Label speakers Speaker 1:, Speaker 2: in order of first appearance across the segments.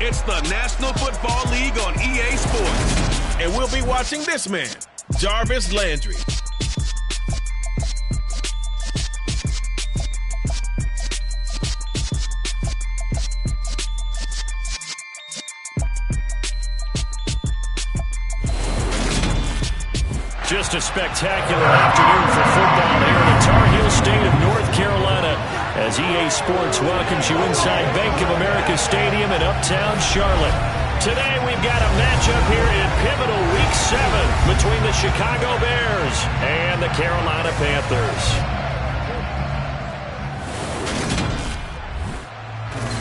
Speaker 1: It's the National Football League on EA Sports. And we'll be watching this man, Jarvis Landry.
Speaker 2: Just a spectacular afternoon for football here in the Tar Heel state of North Carolina as EA Sports welcomes you inside Bank of America Stadium in Uptown Charlotte. Today we've got a matchup here in pivotal Week 7 between the Chicago Bears and the Carolina Panthers.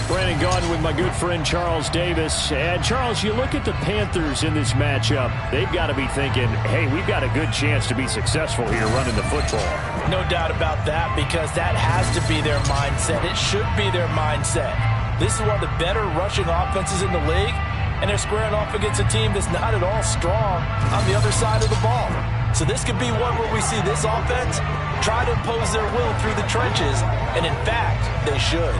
Speaker 2: Brandon Gaudin with my good friend Charles Davis. And Charles, you look at the Panthers in this matchup, they've got to be thinking, hey, we've got a good chance to be successful here running the football.
Speaker 3: No doubt about that, because that has to be their mindset. It should be their mindset. This is one of the better rushing offenses in the league, and they're squaring off against a team that's not at all strong on the other side of the ball. So this could be one where we see this offense try to impose their will through the trenches, and in fact, they should.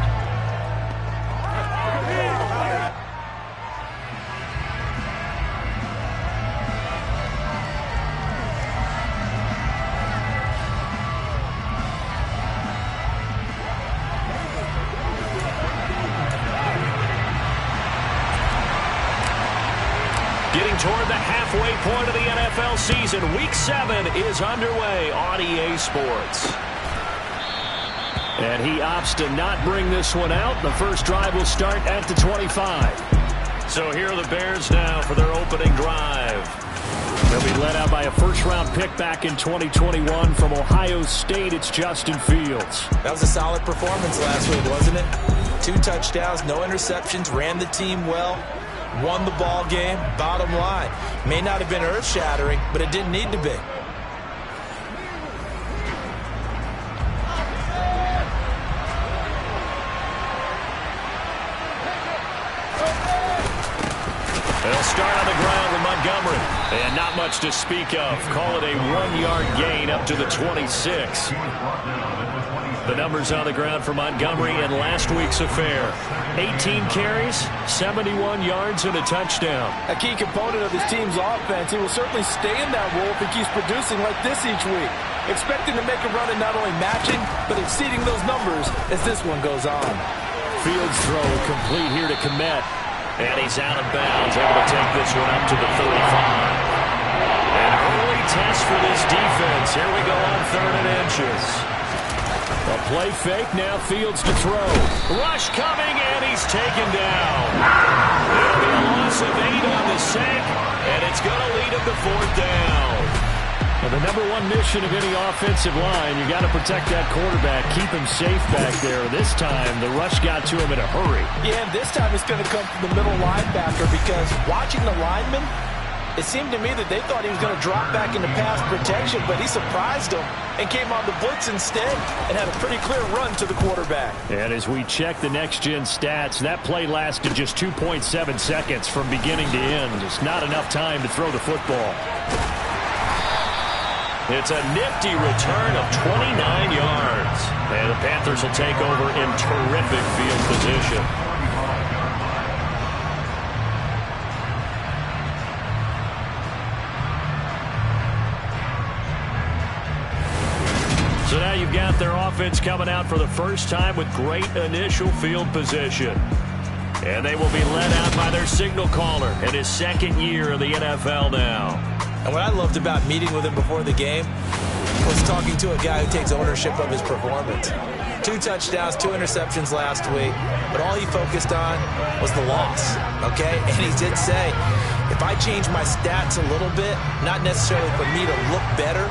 Speaker 2: Toward the halfway point of the NFL season, Week 7 is underway on EA Sports. And he opts to not bring this one out. The first drive will start at the 25. So here are the Bears now for their opening drive. They'll be led out by a first-round pick back in 2021 from Ohio State. It's Justin Fields.
Speaker 3: That was a solid performance last week, wasn't it? 2 touchdowns, no interceptions, ran the team well. Won the ball game. Bottom line, may not have been earth-shattering, but it didn't need to be.
Speaker 2: They'll start on the ground with Montgomery. And not much to speak of. Call it a 1-yard gain up to the 26. The numbers on the ground for Montgomery in last week's affair. 18 carries, 71 yards, and a touchdown.
Speaker 3: A key component of his team's offense. He will certainly stay in that role if he keeps producing like this each week. Expecting to make a run and not only matching, but exceeding those numbers as this one goes on.
Speaker 2: Fields throw complete here to Kmet. And he's out of bounds, able to take this one up to the 35. An early test for this defense. Here we go on 3rd and inches. A play fake, now Fields to throw. Rush coming, and he's taken down. It'll be a loss of 8 on the sack, and it's going to lead him to 4th down. Well, the number one mission of any offensive line, you got to protect that quarterback, keep him safe back there. This time, the rush got to him in a hurry.
Speaker 3: Yeah, and this time it's going to come from the middle linebacker, because watching the lineman, it seemed to me that they thought he was going to drop back into pass protection, but he surprised them and came on the blitz instead and had a pretty clear run to the quarterback. And as we check the next-gen stats, that play lasted just 2.7 seconds from beginning to end. Just not enough time to throw the football. It's a nifty return of 29 yards. And the Panthers will take over in terrific field position. So now you've got their offense coming out for the first time with great initial field position. And they will be led out by their signal caller in his 2nd year in the NFL now. And what I loved about meeting with him before the game was talking to a guy who takes ownership of his performance. 2 touchdowns, 2 interceptions last week, but all he focused on was the loss, okay? And he did say, if I change my stats a little bit, not necessarily for me to look better,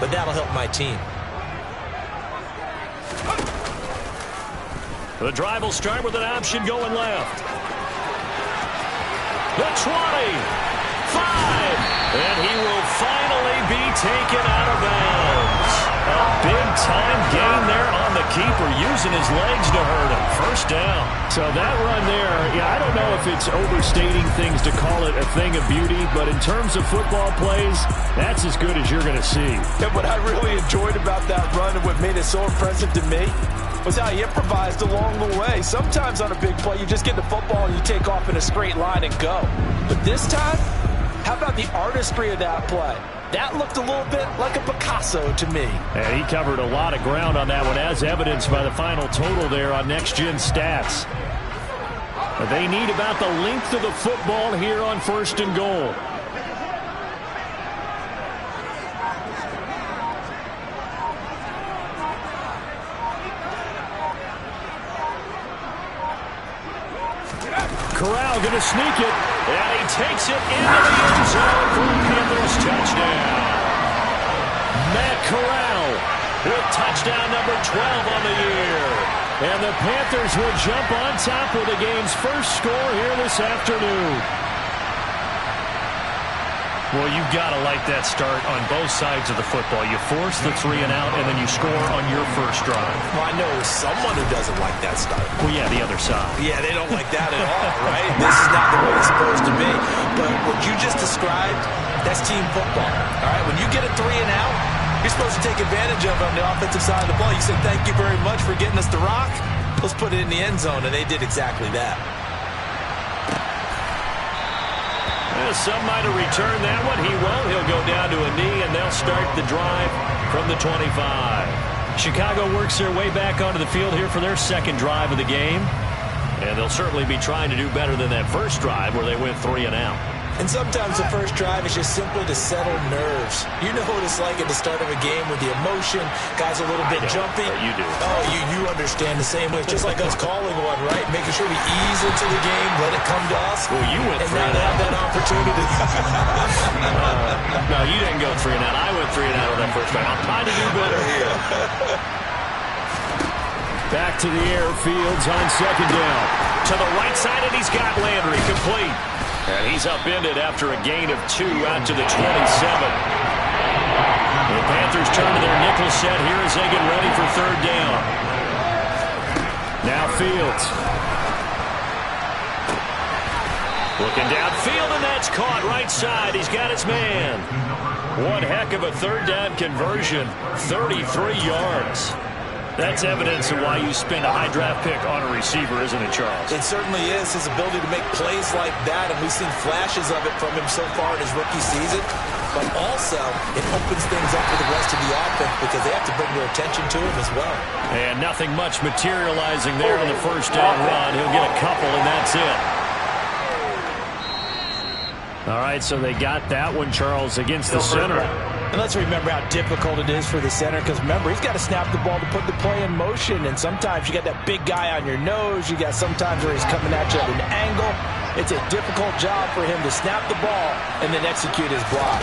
Speaker 3: but that'll help my team. The drive will start with an option going left. The 20. 5, and he will finally be taken out of bounds. A big-time gain there on the keeper, using his legs to hurt him. First down. So that run there, yeah, I don't know if it's overstating things to call it a thing of beauty, but in terms of football plays, that's as good as you're going to see. And what I really enjoyed about that run and what made it so impressive to me
Speaker 4: was how he improvised along the way. Sometimes on a big play, you just get the football and you take off in a straight line and go. But this time, how about the artistry of that play? That looked a little bit like a Picasso to me.
Speaker 3: And he covered a lot of ground on that one, as evidenced by the final total there on Next Gen Stats. But they need about the length of the football here on 1st and goal. Corral going to sneak it, and he takes it into the end zone for a Panthers touchdown. Matt Corral with touchdown number 12 on the year. And the Panthers will jump on top with the game's first score here this afternoon. Well, you've got to like that start on both sides of the football. You force the 3 and out, and then you score on your first drive.
Speaker 4: Well, I know someone who doesn't like that start.
Speaker 3: Well, yeah, the other side.
Speaker 4: Yeah, they don't like that at all, right? This is not the way it's supposed to be. But what you just described, that's team football. All right, when you get a 3 and out, you're supposed to take advantage of it on the offensive side of the ball. You say, thank you very much for getting us the rock. Let's put it in the end zone, and they did exactly that.
Speaker 3: Some might have returned that one. He won't. He'll go down to a knee, and they'll start the drive from the 25. Chicago works their way back onto the field here for their second drive of the game. And they'll certainly be trying to do better than that first drive where they went 3 and out.
Speaker 4: And sometimes the first drive is just simply to settle nerves. You know what it's like at the start of a game with the emotion. Guys a little bit jumpy.
Speaker 3: You do.
Speaker 4: Oh, you understand the same way. It's just like us calling one, right? Making sure we ease into the game, let it come to us.
Speaker 3: Well, you went 3 and out.
Speaker 4: And now they have that opportunity.
Speaker 3: No, you didn't go 3 and out. I went 3 and out on that first drive. I'm trying to do better here. Back to the air, Fields on second down. To the right side, and he's got Landry complete. And he's upended after a gain of 2 out to the 27. The Panthers turn to their nickel set here as they get ready for third down. Now Fields. Looking downfield, and that's caught right side. He's got his man. One heck of a third down conversion. 33 yards. That's evidence of why you spend a high draft pick on a receiver, isn't it, Charles?
Speaker 4: It certainly is. His ability to make plays like that, and we've seen flashes of it from him so far in his rookie season. But also, it opens things up for the rest of the offense because they have to bring their attention to him as well.
Speaker 3: And nothing much materializing there on the first down run. He'll get a couple, and that's it. All right, so they got that one, Charles, against the center.
Speaker 4: And let's remember how difficult it is for the center because, remember, he's got to snap the ball to put the play in motion. And sometimes you got that big guy on your nose. You got sometimes where he's coming at you at an angle. It's a difficult job for him to snap the ball and then execute his block.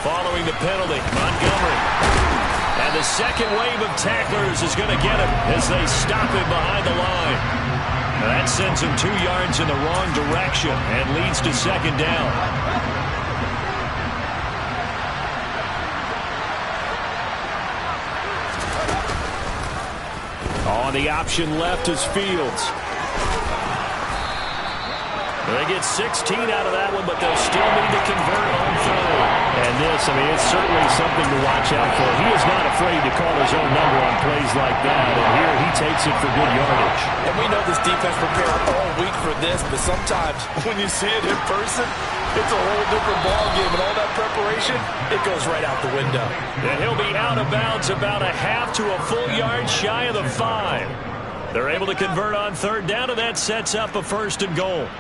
Speaker 3: Following the penalty, Montgomery. And the second wave of tacklers is going to get him as they stop him behind the line. Now that sends him 2 yards in the wrong direction and leads to second down. On the option left is Fields. They get 16 out of that one, but they'll still need to convert on third. And this, I mean, it's certainly something to watch out for. He is not afraid to call his own number on plays like that, and here he takes it for good yardage.
Speaker 4: And we know this defense prepared all week for this, but sometimes when you see it in person, it's a whole different ballgame, and all that preparation, it goes right out the window.
Speaker 3: And he'll be out of bounds about a half to a full yard shy of the 5. They're able to convert on third down, and that sets up a 1st and goal.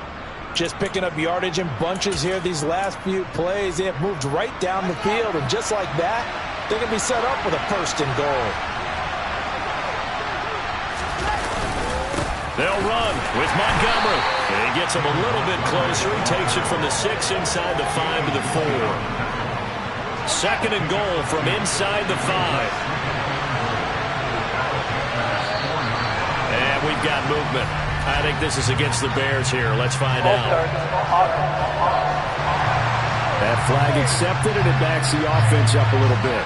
Speaker 4: Just picking up yardage in bunches here these last few plays. They have moved right down the field, and just like that, they're going to be set up with a 1st and goal.
Speaker 3: They'll run with Montgomery. And he gets him a little bit closer. He takes it from the 6 inside the 5 to the 4. 2nd and goal from inside the 5. And we've got movement. I think this is against the Bears here. Let's find out. That flag accepted, and it backs the offense up a little bit.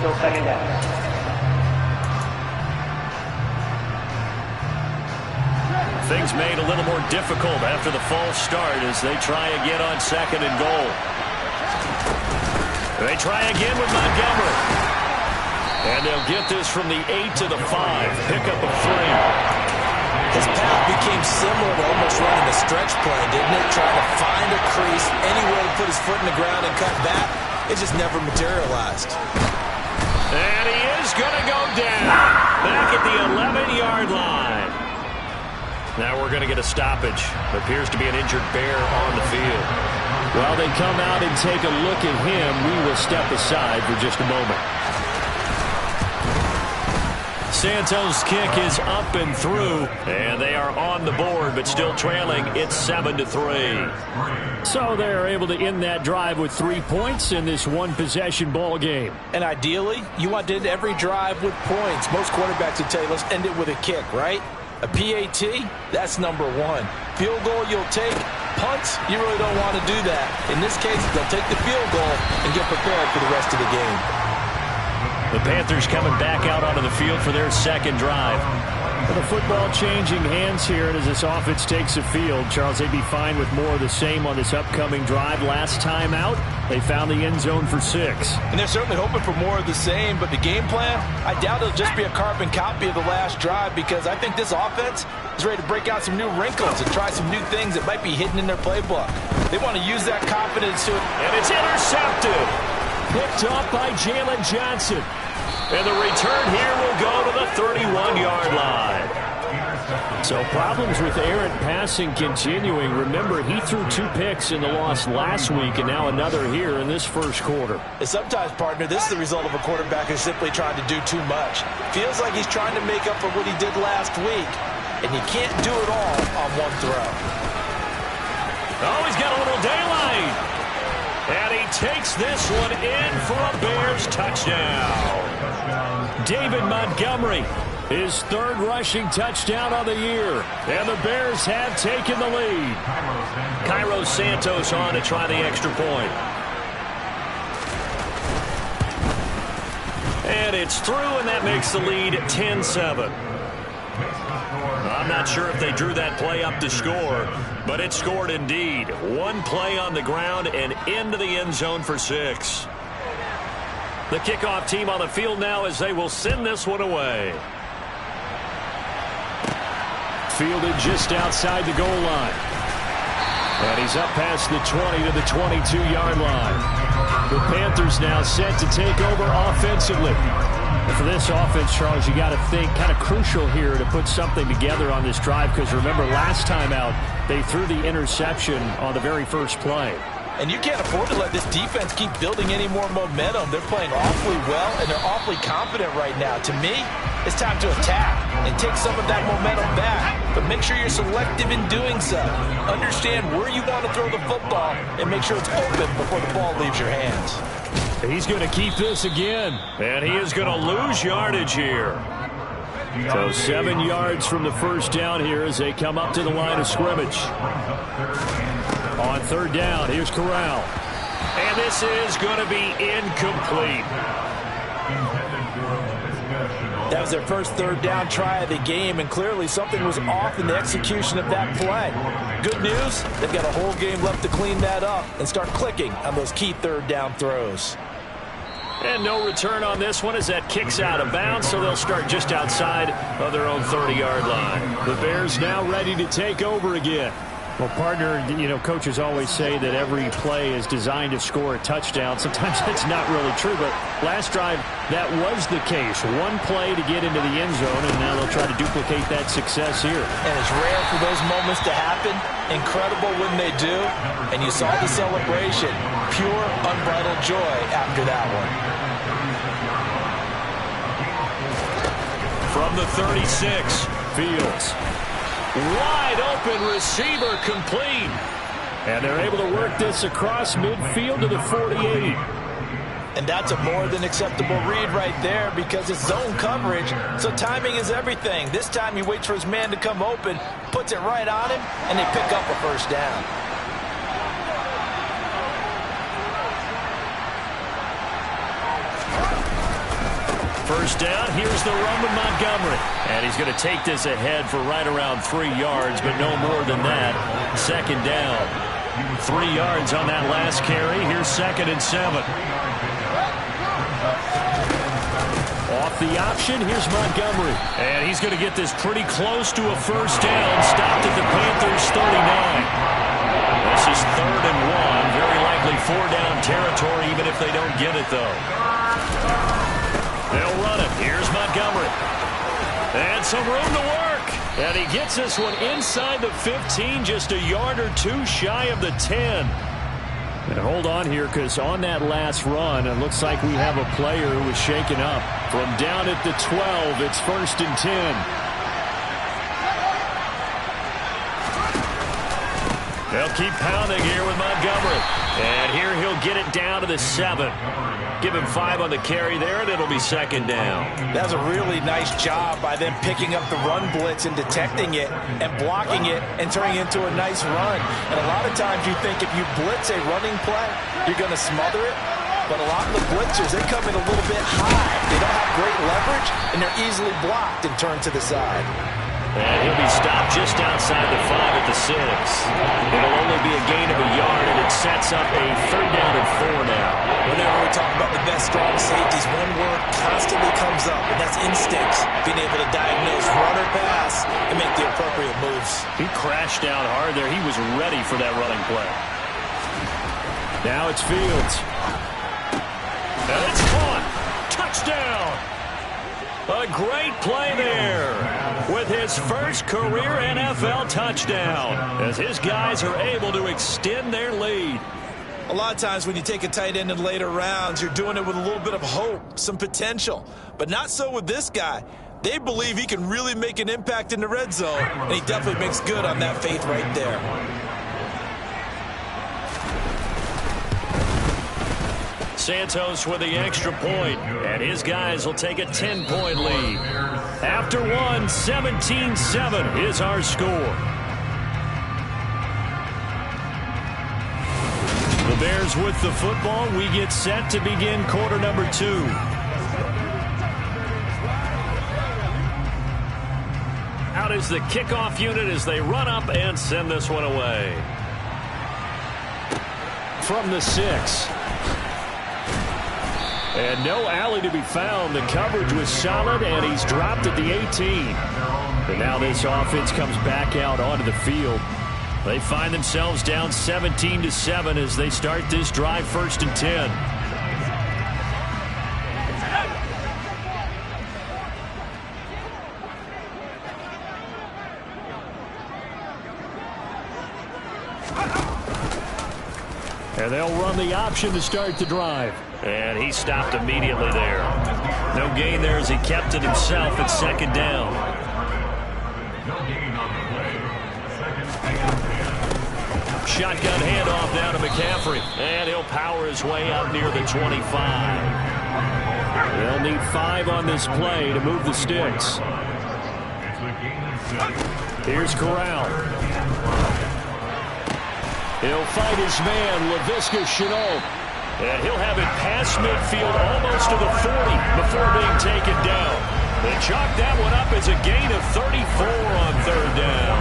Speaker 5: Still second down.
Speaker 3: Things made a little more difficult after the false start as they try again on 2nd and goal. They try again with Montgomery. And they'll get this from the 8 to the 5. Pickup of 3.
Speaker 4: His path became similar to almost running a stretch play, didn't it? Trying to find a crease, anywhere to put his foot in the ground and cut back. It just never materialized.
Speaker 3: And he is going to go down. Back at the 11-yard line. Now we're going to get a stoppage. Appears to be an injured Bear on the field. While they come out and take a look at him, we will step aside for just a moment. Santos' kick is up and through, and they are on the board, but still trailing. It's 7-3. So they're able to end that drive with 3 points in this one-possession ball game.
Speaker 4: And ideally, you want to end every drive with points. Most quarterbacks would tell you, let's end it with a kick, right? A PAT, that's number 1. Field goal, you'll take. Punts, you really don't want to do that. In this case, they'll take the field goal and get prepared for the rest of the game.
Speaker 3: The Panthers coming back out onto the field for their second drive. With the football changing hands here as this offense takes the field. Charles, they'd be fine with more of the same on this upcoming drive. Last time out, they found the end zone for 6.
Speaker 4: And they're certainly hoping for more of the same, but the game plan, I doubt it'll just be a carbon copy of the last drive, because I think this offense is ready to break out some new wrinkles and try some new things that might be hidden in their playbook. They want to use that confidence to...
Speaker 3: And it's intercepted. Picked off by Jalen Johnson. And the return here will go to the 31-yard line. So problems with errant passing continuing. Remember, he threw 2 picks in the loss last week, and now another here in this first quarter.
Speaker 4: And sometimes, partner, this is the result of a quarterback who's simply trying to do too much. Feels like he's trying to make up for what he did last week, and you can't do it all on one throw.
Speaker 3: Oh, he's got a little daylight. And he takes this one in for a Bears touchdown. David Montgomery, his 3rd rushing touchdown on the year. And the Bears have taken the lead. Cairo Santos on to try the extra point. And it's through, and that makes the lead 10-7. I'm not sure if they drew that play up to score, but it scored indeed. 1 play on the ground and into the end zone for 6. The kickoff team on the field now as they will send this one away. Fielded just outside the goal line. And he's up past the 20 to the 22-yard line. The Panthers now set to take over offensively. For this offense, Charles, you got to think kind of crucial here to put something together on this drive, because remember, last time out, they threw the interception on the very first play.
Speaker 4: And you can't afford to let this defense keep building any more momentum. They're playing awfully well, and they're awfully confident right now. To me, it's time to attack and take some of that momentum back, but make sure you're selective in doing so. Understand where you want to throw the football and make sure it's open before the ball leaves your hands.
Speaker 3: He's going to keep this again, and he is going to lose yardage here. So 7 yards from the first down here as they come up to the line of scrimmage. On 3rd down, here's Corral. And this is going to be incomplete.
Speaker 4: That was their first 3rd down try of the game, and clearly something was off in the execution of that play. Good news, they've got a whole game left to clean that up and start clicking on those key 3rd down throws.
Speaker 3: And no return on this one as that kicks out of bounds, so they'll start just outside of their own 30-yard line. The Bears now ready to take over again. Well, partner, you know, coaches always say that every play is designed to score a touchdown. Sometimes that's not really true, but last drive, that was the case. 1 play to get into the end zone, and now they'll try to duplicate that success here.
Speaker 4: And it's rare for those moments to happen. Incredible when they do. And you saw the celebration. Pure, unbridled joy after that one.
Speaker 3: From the 36, Fields. Wide open receiver complete. And they're able to work this across midfield to the 48.
Speaker 4: And that's a more than acceptable read right there, because it's zone coverage, so timing is everything. This time he waits for his man to come open, puts it right on him, and they pick up a first down.
Speaker 3: First down, here's the run with Montgomery. And he's going to take this ahead for right around 3 yards, but no more than that. 2nd down. 3 yards on that last carry. Here's 2nd and 7. Off the option, here's Montgomery. And he's going to get this pretty close to a first down. Stopped at the Panthers' 39. This is 3rd and 1. Very likely 4-down territory, even if they don't get it, though. They'll run it. Here's Montgomery. And some room to work. And he gets this one inside the 15, just a yard or two shy of the 10. And hold on here, because on that last run, it looks like we have a player who was shaken up. From down at the 12, it's 1st and 10. They'll keep pounding here with Montgomery. And here he'll get it down to the 7. Give him 5 on the carry there, and it'll be 2nd down.
Speaker 4: That was a really nice job by them picking up the run blitz and detecting it and blocking it and turning it into a nice run. And a lot of times you think if you blitz a running play, you're going to smother it. But a lot of the blitzers, they come in a little bit high. They don't have great leverage, and they're easily blocked and turned to the side.
Speaker 3: And he'll be stopped just outside the 5 at the 6. It'll only be a gain of a yard, and it sets up a 3rd down and 4 now.
Speaker 4: Whenever we talk about the best strong safeties, one word constantly comes up, and that's instincts. Being able to diagnose run or pass and make the appropriate moves.
Speaker 3: He crashed down hard there. He was ready for that running play. Now it's Fields. And it's caught. Touchdown. A great play there with his first career NFL touchdown as his guys are able to extend their lead.
Speaker 4: A lot of times when you take a tight end in later rounds, you're doing it with a little bit of hope, some potential. But not so with this guy. They believe he can really make an impact in the red zone, and he definitely makes good on that faith right there.
Speaker 3: Santos with the extra point, and his guys will take a 10-point lead. After one, 17-7 is our score. The Bears with the football. We get set to begin quarter number 2. Out is the kickoff unit as they run up and send this one away. From the 6. And no alley to be found. The coverage was solid, and he's dropped at the 18. And now this offense comes back out onto the field. They find themselves down 17-7 as they start this drive, 1st and 10. And they'll run the option to start the drive. And he stopped immediately there. No gain there as he kept it himself at 2nd down. Shotgun handoff now to McCaffrey. And he'll power his way up near the 25. They'll need 5 on this play to move the sticks. Here's Corral. He'll fight his man, Laviska Shenault. And he'll have it past midfield almost to the 40 before being taken down. They chalk that one up as a gain of 34 on 3rd down.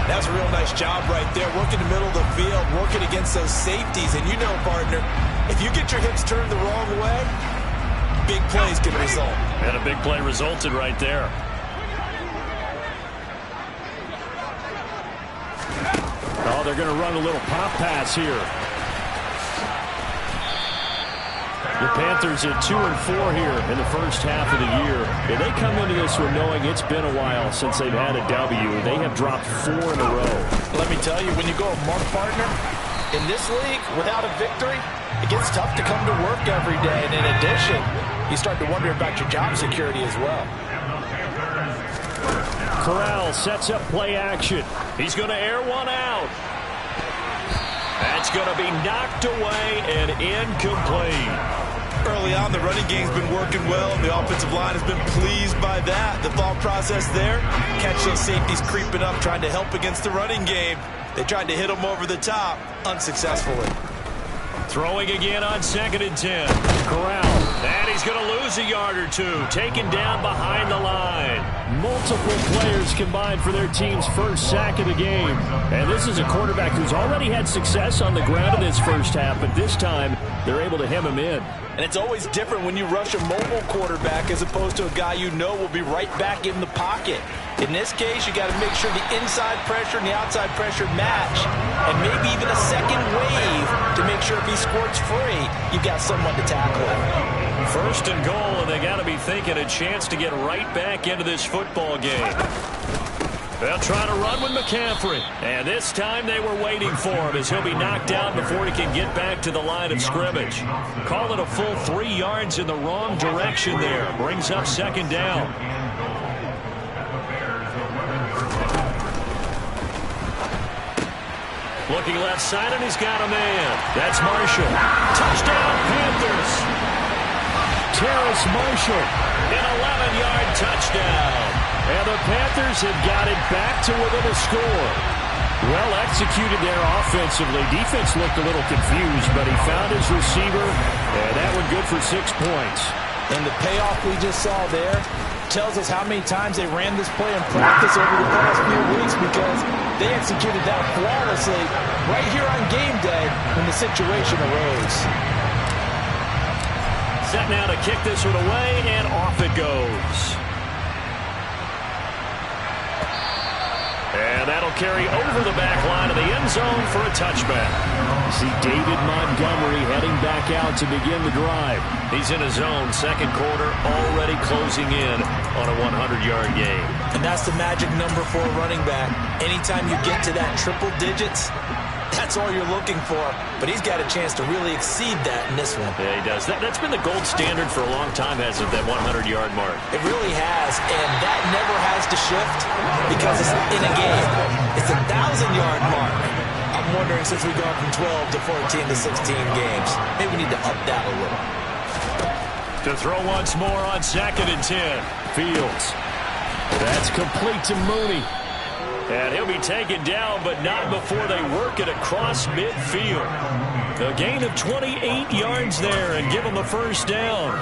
Speaker 4: That's a real nice job right there, working the middle of the field, working against those safeties. And you know, partner, if you get your hips turned the wrong way, big plays can result.
Speaker 3: And a big play resulted right there. Oh, they're going to run a little pop pass here. The Panthers at 2-4 here in the first half of the year. And they come into this one knowing it's been a while since they've had a W. They have dropped 4 in a row.
Speaker 4: Let me tell you, when you go a month, partner, in this league, without a victory, it gets tough to come to work every day. And in addition, you start to wonder about your job security as well.
Speaker 3: Corral sets up play action. He's going to air one out. That's going to be knocked away and incomplete.
Speaker 4: Early on, the running game's been working well, and the offensive line has been pleased by that. The thought process there, catch those safeties creeping up, trying to help against the running game. They tried to hit them over the top, unsuccessfully.
Speaker 3: Throwing again on 2nd and 10. Corral And he's going to lose a yard or two, taken down behind the line. Multiple players combined for their team's first sack of the game. And this is a quarterback who's already had success on the ground in this first half, but this time they're able to hem him in.
Speaker 4: And it's always different when you rush a mobile quarterback as opposed to a guy you know will be right back in the pocket. In this case, you got to make sure the inside pressure and the outside pressure match, and maybe even a second wave to make sure if he squirts free, you've got someone to tackle him.
Speaker 3: First and goal, and they got to be thinking a chance to get right back into this football game. They'll try to run with McCaffrey. And this time they were waiting for him as he'll be knocked down before he can get back to the line of scrimmage. Call it a full 3 yards in the wrong direction there. Brings up second down. Looking left side, and he's got a man. That's Marshall. Touchdown, Panthers. Terrace Marshall, an 11-yard touchdown. And the Panthers have got it back to within a score. Well executed there offensively. Defense looked a little confused, but he found his receiver, and that one good for 6 points.
Speaker 4: And the payoff we just saw there tells us how many times they ran this play in practice over the past few weeks, because they executed that flawlessly right here on game day when the situation arose.
Speaker 3: Set now to kick this one away, and off it goes. And that'll carry over the back line of the end zone for a touchback. See David Montgomery heading back out to begin the drive. He's in his zone, second quarter, already closing in on a 100-yard game.
Speaker 4: And that's the magic number for a running back. Anytime you get to that triple digits, that's all you're looking for. But he's got a chance to really exceed that in this one.
Speaker 3: Yeah, he does. That's been the gold standard for a long time, hasn't it, that 100-yard mark?
Speaker 4: It really has, and that never has to shift because it's in a game. It's a 1,000-yard mark. I'm wondering, since we've gone from 12 to 14 to 16 games, maybe we need to up that a little.
Speaker 3: To throw once more on 2nd and 10. Fields. That's complete to Mooney. And he'll be taken down, but not before they work it across midfield. A gain of 28 yards there and give them the first down.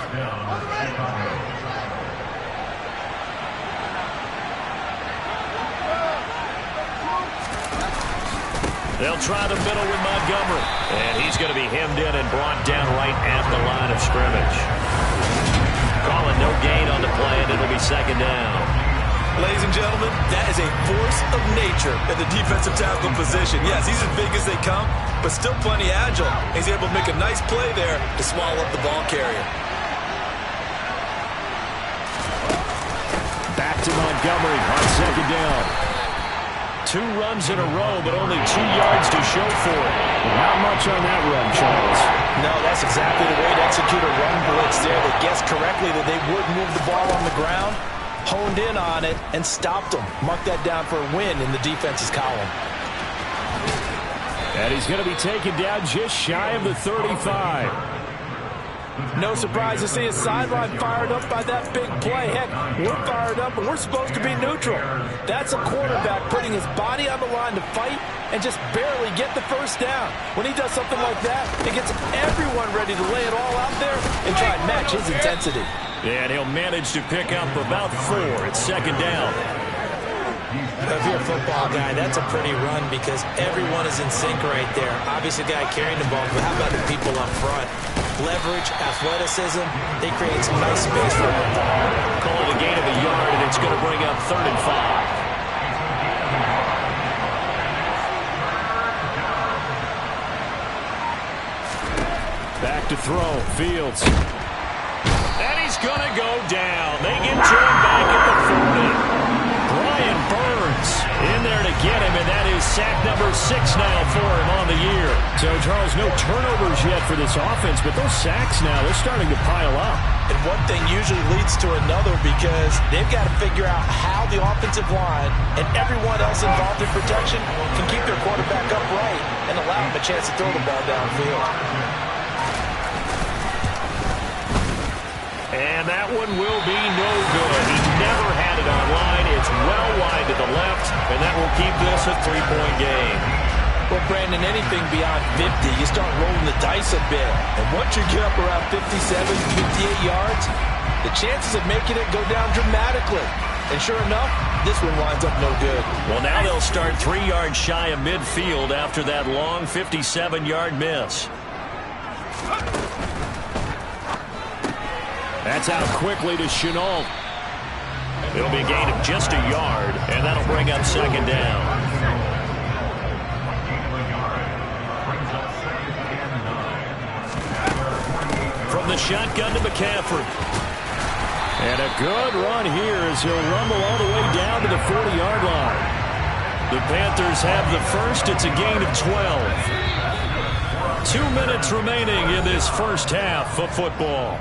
Speaker 3: They'll try the middle with Montgomery. And he's going to be hemmed in and brought down right at the line of scrimmage. Calling no gain on the play, and it'll be second down.
Speaker 4: Ladies and gentlemen, that is a force of nature at the defensive tackle position. Yes, he's as big as they come, but still plenty agile. He's able to make a nice play there to swallow up the ball carrier.
Speaker 3: Back to Montgomery on second down. 2 runs in a row, but only 2 yards to show for it. Not much on that run, Charles.
Speaker 4: No, that's exactly the way to execute a run blitz there. They guessed correctly that they would move the ball on the ground, honed in on it, and stopped them. Mark that down for a win in the defense's column.
Speaker 3: And he's going to be taken down just shy of the 35.
Speaker 4: No surprise to see his sideline fired up by that big play. Heck, we're fired up, and we're supposed to be neutral. That's a quarterback putting his body on the line to fight and just barely get the first down. When he does something like that, it gets everyone ready to lay it all out there and try and match his intensity.
Speaker 3: Yeah, and he'll manage to pick up about 4 at second down.
Speaker 4: If you're a football guy, that's a pretty run because everyone is in sync right there. Obviously, the guy carrying the ball, but how about the people up front? Leverage, athleticism, they create some nice space for him.
Speaker 3: Call it a gain of a yard, and it's going to bring up 3rd and 5. Back to throw, Fields. And he's going to go down. They get to him back at the 40. Brian Burns in there to get him, and that is sack number 6 now for him on the year. So, Charles, no turnovers yet for this offense, but those sacks now, they're starting to pile up.
Speaker 4: And one thing usually leads to another because they've got to figure out how the offensive line and everyone else involved in protection can keep their quarterback upright and allow him a chance to throw the ball downfield.
Speaker 3: And that one will be no good. He never had it on line. It's well wide to the left, and that will keep this a 3-point game.
Speaker 4: Well, Brandon, anything beyond 50, you start rolling the dice a bit. And once you get up around 57, 58 yards, the chances of making it go down dramatically. And sure enough, this one winds up no good.
Speaker 3: Well, now they'll start 3 yards shy of midfield after that long 57-yard miss. That's out quickly to Chenault. It'll be a gain of just a yard, and that'll bring up second down. From the shotgun to McCaffrey. And a good run here as he'll rumble all the way down to the 40-yard line. The Panthers have the first. It's a gain of 12. 2 minutes remaining in this first half of football.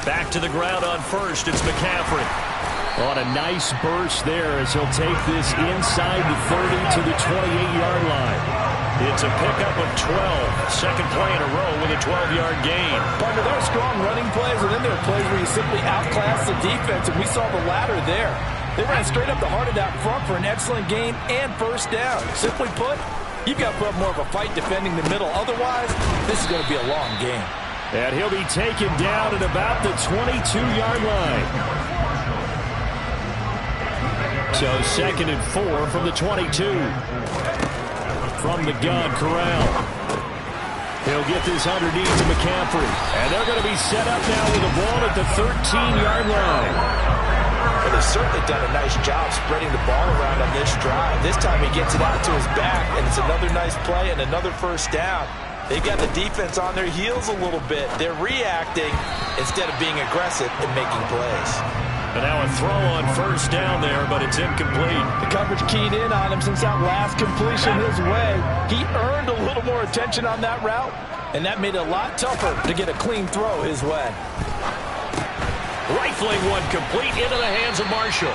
Speaker 3: Back to the ground on first. It's McCaffrey. On a nice burst there as he'll take this inside the 30 to the 28-yard line. It's a pickup of 12. Second play in a row with a 12-yard gain.
Speaker 4: Partner, there are strong running plays, and then there are plays where you simply outclass the defense, and we saw the latter there. They ran straight up the heart of that front for an excellent gain and first down. Simply put, you've got to put up more of a fight defending the middle. Otherwise, this is going to be a long game.
Speaker 3: And he'll be taken down at about the 22-yard line. So second and 4 from the 22. From the gun, Corral. He'll get this underneath to McCaffrey. And they're going to be set up now with the ball at the 13-yard line.
Speaker 4: Well, they've certainly done a nice job spreading the ball around on this drive. This time he gets it out to his back, and it's another nice play and another first down. They've got the defense on their heels a little bit. They're reacting instead of being aggressive and making plays.
Speaker 3: And now a throw on first down there, but it's incomplete.
Speaker 4: The coverage keyed in on him since that last completion his way. He earned a little more attention on that route, and that made it a lot tougher to get a clean throw his way.
Speaker 3: Rifling one complete into the hands of Marshall.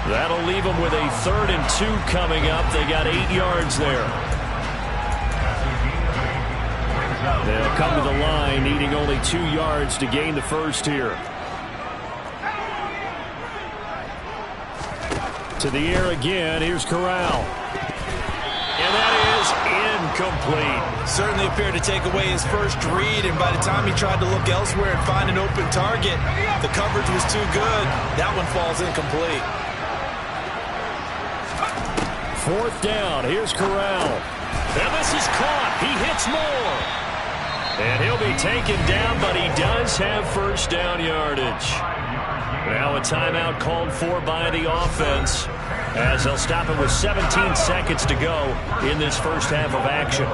Speaker 3: That'll leave them with a 3rd and 2 coming up. They got 8 yards there. They'll come to the line, needing only 2 yards to gain the first here. To the air again. Here's Corral. And that is incomplete.
Speaker 4: Certainly appeared to take away his first read, and by the time he tried to look elsewhere and find an open target, the coverage was too good. That one falls incomplete.
Speaker 3: 4th down. Here's Corral. And this is caught. He hits more. And he'll be taken down, but he does have first down yardage. Now a timeout called for by the offense as they'll stop it with 17 seconds to go in this first half of action.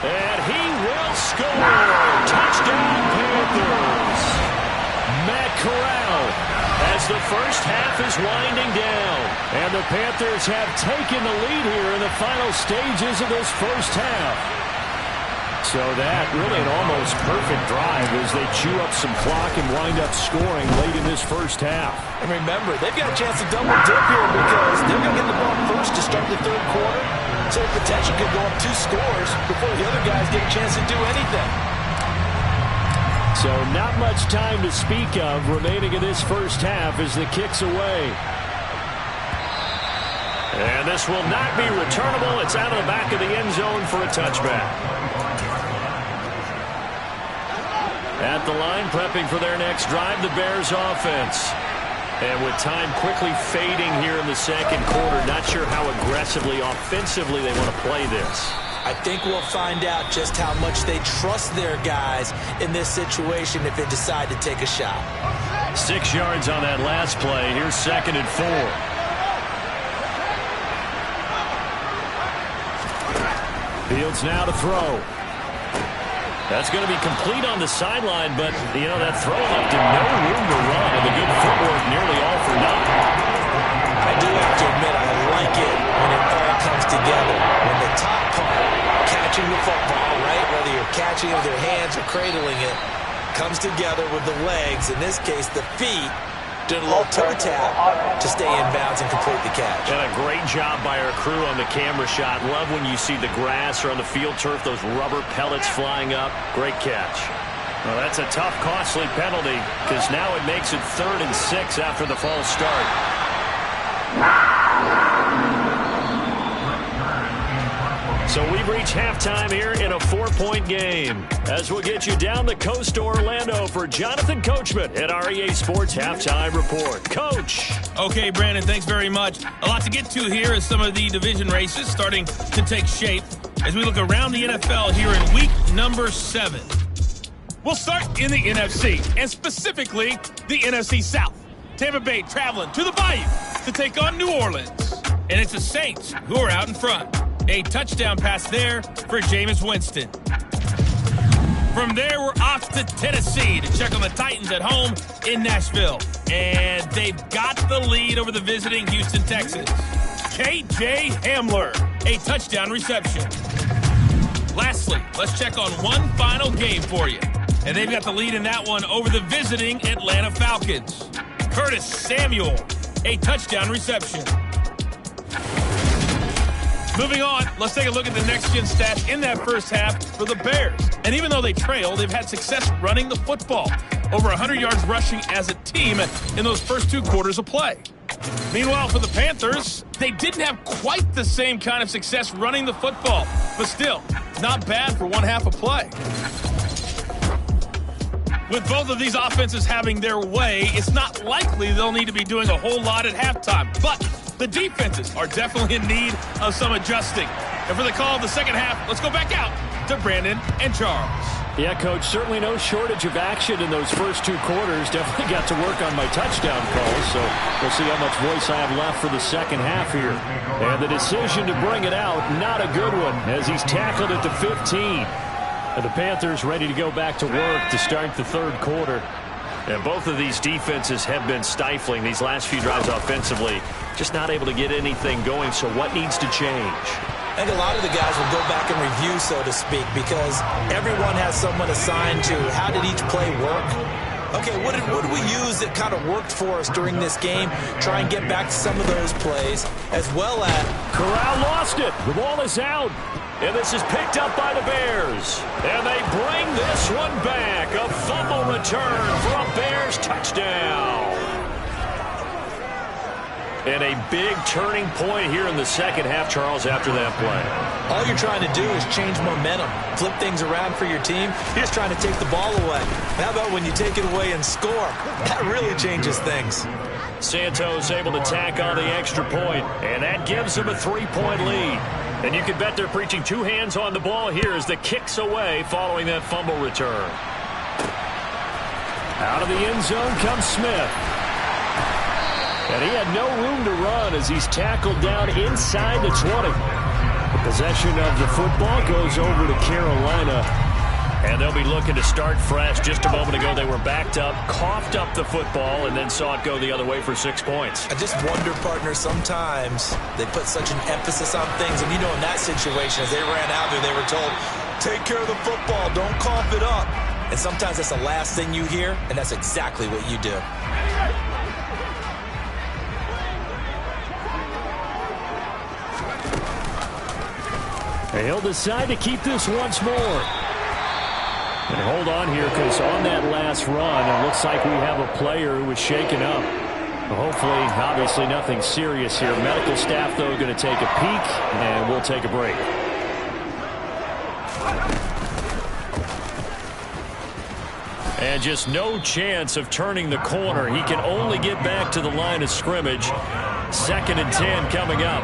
Speaker 3: And he will score. Touchdown Panthers. Matt Corral as the first half is winding down. And the Panthers have taken the lead here in the final stages of this first half. So that really an almost perfect drive as they chew up some clock and wind up scoring late in this first half.
Speaker 4: And remember, they've got a chance to double dip here because they're going to get the ball first to start the 3rd quarter. So the potential could go up 2 scores before the other guys get a chance to do anything.
Speaker 3: So not much time to speak of remaining in this first half as the kick's away. And this will not be returnable. It's out of the back of the end zone for a touchback. At the line, prepping for their next drive, the Bears offense. And with time quickly fading here in the second quarter, not sure how aggressively, offensively they want to play this.
Speaker 4: I think we'll find out just how much they trust their guys in this situation if they decide to take a shot.
Speaker 3: 6 yards on that last play. Here's 2nd and 4. Fields now to throw. That's going to be complete on the sideline, but, you know, that throw left him no room to run, and the good footwork nearly all for nothing.
Speaker 4: I do have to admit, I like it when it all comes together. When the top part, catching the football, right, whether you're catching it with your hands or cradling it, comes together with the legs, in this case the feet, doing a little toe tap to stay in bounds and complete the catch.
Speaker 3: And a great job by our crew on the camera shot. Love when you see the grass or on the field turf, those rubber pellets flying up. Great catch. Well, that's a tough, costly penalty because now it makes it 3rd and 6 after the false start. So we've reached halftime here in a 4-point game. As we'll get you down the coast to Orlando for Jonathan Coachman at our EA Sports Halftime Report. Coach.
Speaker 6: Okay, Brandon, thanks very much. A lot to get to here as some of the division races starting to take shape as we look around the NFL here in week number 7. We'll start in the NFC, and specifically the NFC South. Tampa Bay traveling to the Bayou to take on New Orleans. And it's the Saints who are out in front. A touchdown pass there for Jameis Winston. From there, we're off to Tennessee to check on the Titans at home in Nashville. And they've got the lead over the visiting Houston Texans. K.J. Hamler, a touchdown reception. Lastly, let's check on one final game for you. And they've got the lead in that one over the visiting Atlanta Falcons. Curtis Samuel, a touchdown reception. Moving on, let's take a look at the next-gen stats in that first half for the Bears. And even though they trail, they've had success running the football. Over 100 yards rushing as a team in those first 2 quarters of play. Meanwhile, for the Panthers, they didn't have quite the same kind of success running the football. But still, not bad for one half of play. With both of these offenses having their way, it's not likely they'll need to be doing a whole lot at halftime. But the defenses are definitely in need of some adjusting. And for the call of the second half, let's go back out to Brandon and Charles.
Speaker 3: Yeah, Coach, certainly no shortage of action in those first 2 quarters. Definitely got to work on my touchdown calls, so we'll see how much voice I have left for the second half here. And the decision to bring it out, not a good one, as he's tackled at the 15. And the Panthers ready to go back to work to start the 3rd quarter. And both of these defenses have been stifling these last few drives offensively. Just not able to get anything going, so what needs to change?
Speaker 4: I think a lot of the guys will go back and review, so to speak, because everyone has someone assigned to how did each play work. Okay, what did we use that kind of worked for us during this game? Try and get back to some of those plays, as well as...
Speaker 3: Corral lost it. The ball is out. And this is picked up by the Bears. And they bring this one back. A fumble return for a Bears touchdown. And a big turning point here in the second half, Charles, after that play.
Speaker 4: All you're trying to do is change momentum, flip things around for your team. You're just trying to take the ball away. How about when you take it away and score? That really changes things.
Speaker 3: Santos able to tack on the extra point, and that gives them a 3-point lead. And you can bet they're preaching 2 hands on the ball here as the kick's away following that fumble return. Out of the end zone comes Smith. And he had no room to run as he's tackled down inside the 20. The possession of the football goes over to Carolina. And they'll be looking to start fresh. Just a moment ago, they were backed up, coughed up the football, and then saw it go the other way for 6 points.
Speaker 4: I just wonder, partner, sometimes they put such an emphasis on things. And, you know, in that situation, as they ran out there, they were told, take care of the football, don't cough it up. And sometimes that's the last thing you hear, and that's exactly what you do.
Speaker 3: And he'll decide to keep this once more. And hold on here, because on that last run, it looks like we have a player who was shaken up. Hopefully, obviously nothing serious here. Medical staff, though, going to take a peek, and we'll take a break. And just no chance of turning the corner. He can only get back to the line of scrimmage. 2nd and 10 coming up.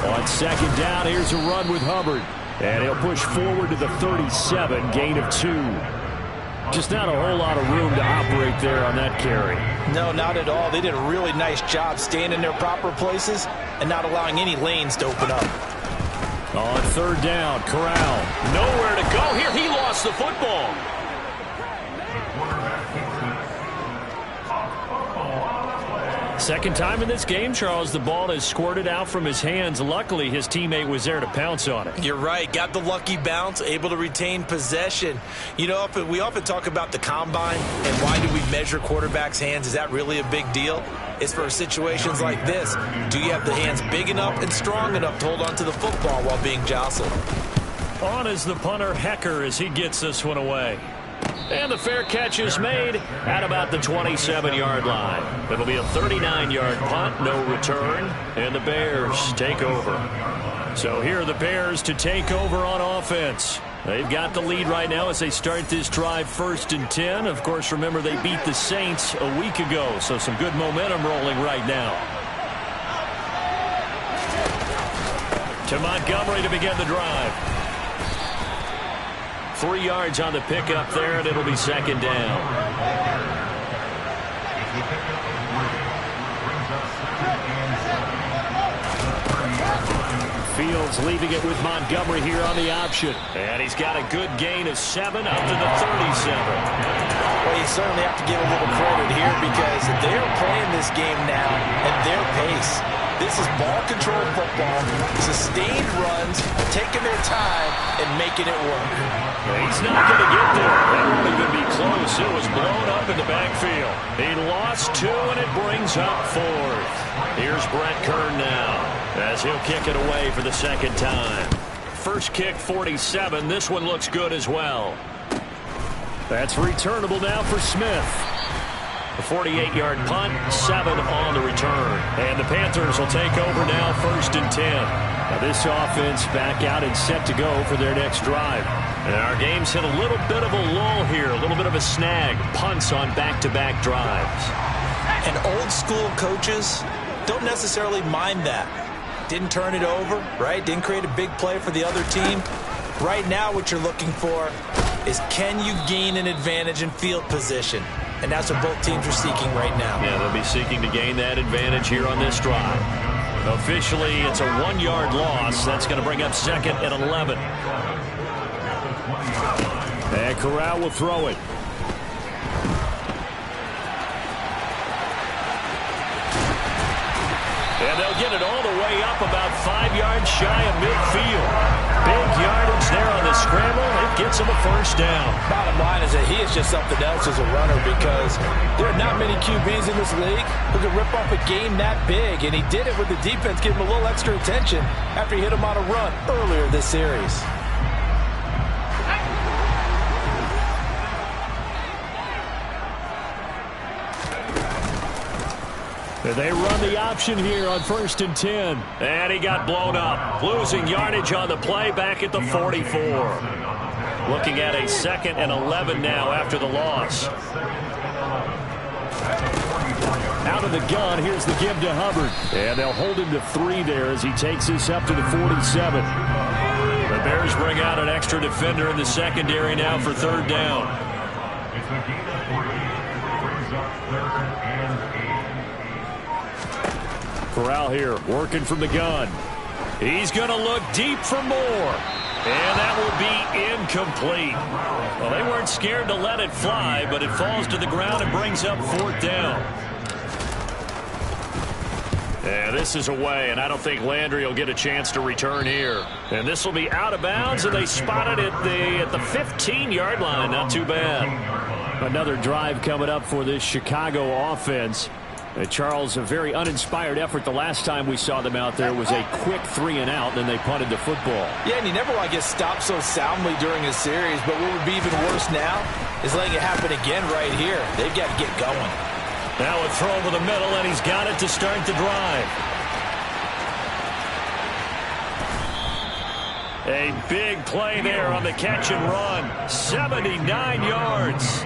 Speaker 3: On 2nd down, here's a run with Hubbard. And he'll push forward to the 37, gain of 2. Just not a whole lot of room to operate there on that carry.
Speaker 4: No, not at all. They did a really nice job staying in their proper places and not allowing any lanes to open up.
Speaker 3: On 3rd down, Corral. Nowhere to go here. He lost the football. Second time in this game, Charles, the ball has squirted out from his hands. Luckily, his teammate was there to pounce on it.
Speaker 4: You're right. Got the lucky bounce, able to retain possession. You know, we often talk about the combine and why do we measure quarterbacks' hands. Is that really a big deal? It's for situations like this. Do you have the hands big enough and strong enough to hold on to the football while being jostled?
Speaker 3: On is the punter, Hecker, as he gets this one away. And the fair catch is made at about the 27-yard line. It'll be a 39-yard punt, no return, and the Bears take over. So here are the Bears to take over on offense. They've got the lead right now as they start this drive 1st and 10. Of course, remember they beat the Saints a week ago, so some good momentum rolling right now. To Montgomery to begin the drive. 3 yards on the pickup there, and it'll be 2nd down. Fields leaving it with Montgomery here on the option. And he's got a good gain of 7 up to the 37.
Speaker 4: Well, you certainly have to give a little credit here because they're playing this game now at their pace. This is ball-controlled football, sustained runs, taking their time, and making it work.
Speaker 3: He's not going to get there. That won't even be close. It was blown up in the backfield. He lost 2, and it brings up 4th. Here's Brett Kern now as he'll kick it away for the 2nd time. First kick, 47. This one looks good as well. That's returnable now for Smith. A 48-yard punt, 7 on the return. And the Panthers will take over now 1st and 10. Now this offense back out and set to go for their next drive. And our game's hit a little bit of a lull here, a little bit of a snag. Punts on back-to-back drives.
Speaker 4: And old-school coaches don't necessarily mind that. Didn't turn it over, right? Didn't create a big play for the other team. Right now what you're looking for is can you gain an advantage in field position? And that's what both teams are seeking right now.
Speaker 3: Yeah, they'll be seeking to gain that advantage here on this drive. Officially, it's a 1-yard loss. That's going to bring up 2nd and 11. And Corral will throw it. And they'll get it all the way up about 5 yards shy of midfield. Big yardage there on the scramble. It gets him a 1st down.
Speaker 4: Bottom line is that he is just something else as a runner because there are not many QBs in this league who can rip off a game that big. And he did it with the defense giving him a little extra attention after he hit him on a run earlier this series.
Speaker 3: They run the option here on 1st and 10. And he got blown up. Losing yardage on the play back at the 44. Looking at a 2nd and 11 now after the loss. Out of the gun, here's the give to Hubbard. And they'll hold him to 3 there as he takes this up to the 47. The Bears bring out an extra defender in the secondary now for 3rd down. Corral here, working from the gun. He's going to look deep for more. And that will be incomplete. Well, they weren't scared to let it fly, but it falls to the ground and brings up 4th down. Yeah, this is away, and I don't think Landry will get a chance to return here. And this will be out of bounds, and they spot it at the 15-yard line. Not too bad. Another drive coming up for this Chicago offense. Charles, a very uninspired effort. The last time we saw them out there was a quick 3-and-out, then they punted the football.
Speaker 4: Yeah, and you never want to get stopped so soundly during a series, but what would be even worse now is letting it happen again right here. They've got to get going.
Speaker 3: Now a throw over the middle, and he's got it to start the drive. A big play there on the catch and run. 79 yards.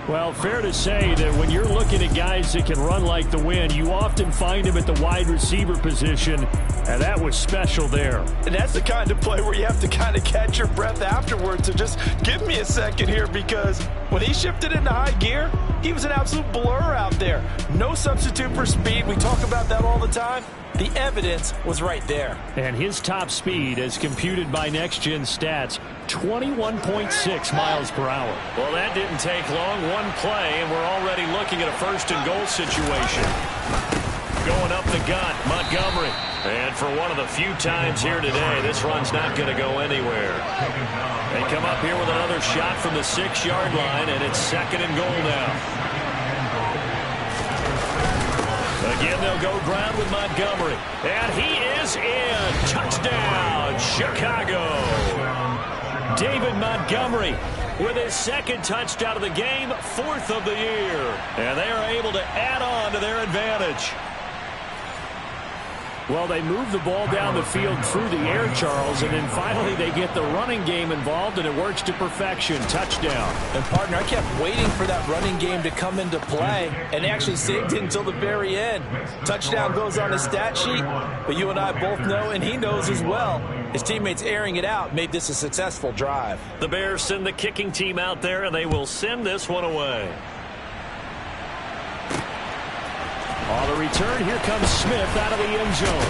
Speaker 3: Well, fair to say that when you're looking at guys that can run like the wind, you often find them at the wide receiver position, and that was special there.
Speaker 4: And that's the kind of play where you have to kind of catch your breath afterwards. So just give me a second here because when he shifted into high gear, He was an absolute blur out there. No substitute for speed. We talk about that all the time. The evidence was right there.
Speaker 3: And his top speed, as computed by Next Gen Stats, 21.6 miles per hour. Well, that didn't take long. One play, and we're already looking at a first-and-goal situation. Going up the gut, Montgomery. And for one of the few times here today, this run's not going to go anywhere. They come up here with another shot from the 6-yard line, and it's 2nd and goal now. Again, they'll go ground with Montgomery. And he is in. Touchdown, Chicago. David Montgomery with his 2nd touchdown of the game, 4th of the year. And they are able to add on to their advantage. Well, they move the ball down the field through the air, Charles, and then finally they get the running game involved, and it works to perfection. Touchdown.
Speaker 4: And, partner, I kept waiting for that running game to come into play, and they actually saved it until the very end. Touchdown goes on his stat sheet, but you and I both know, and he knows as well, his teammates airing it out made this a successful drive.
Speaker 3: The Bears send the kicking team out there, and they will send this one away. On the return, here comes Smith out of the end zone.